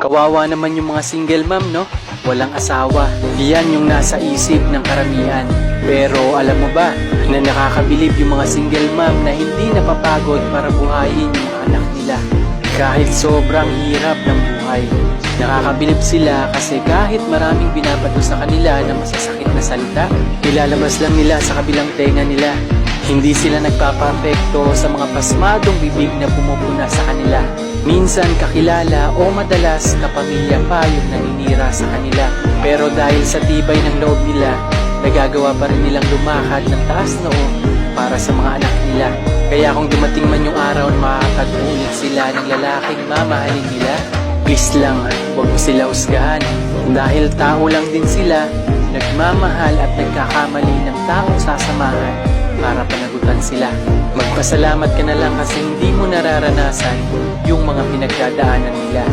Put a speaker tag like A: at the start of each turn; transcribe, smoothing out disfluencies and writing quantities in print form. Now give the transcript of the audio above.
A: Kawawa naman yung mga single mom, no? Walang asawa. Yan yung nasa isip ng karamihan. Pero alam mo ba na nakakabilib yung mga single mom na hindi napapagod para buhayin yung mga anak nila. Kahit sobrang hirap ng buhay. Nakakabilib sila kasi kahit maraming binabato sa kanila na masasakit na salita, ilalabas lang nila sa kabilang tenga nila. Hindi sila nagpapapekto sa mga pasmadong bibig na pumupuna sa kanila. Minsan kakilala o madalas kapamilya pa yung naninira sa kanila. Pero dahil sa tibay ng loob nila, nagagawa pa rin nilang lumakad ng taas noo para sa mga anak nila. Kaya kung dumating man yung araw na makakatag-ulit sila ng lalaking mamahalin nila, please lang, huwag mo sila husgahan. Dahil tao lang din sila, nagmamahal at nagkakamali ng taong sasamahan para panagutan sila. Magpasalamat ka na lang kasi hindi mo nararanasan yung mga pinagdadaanan nila.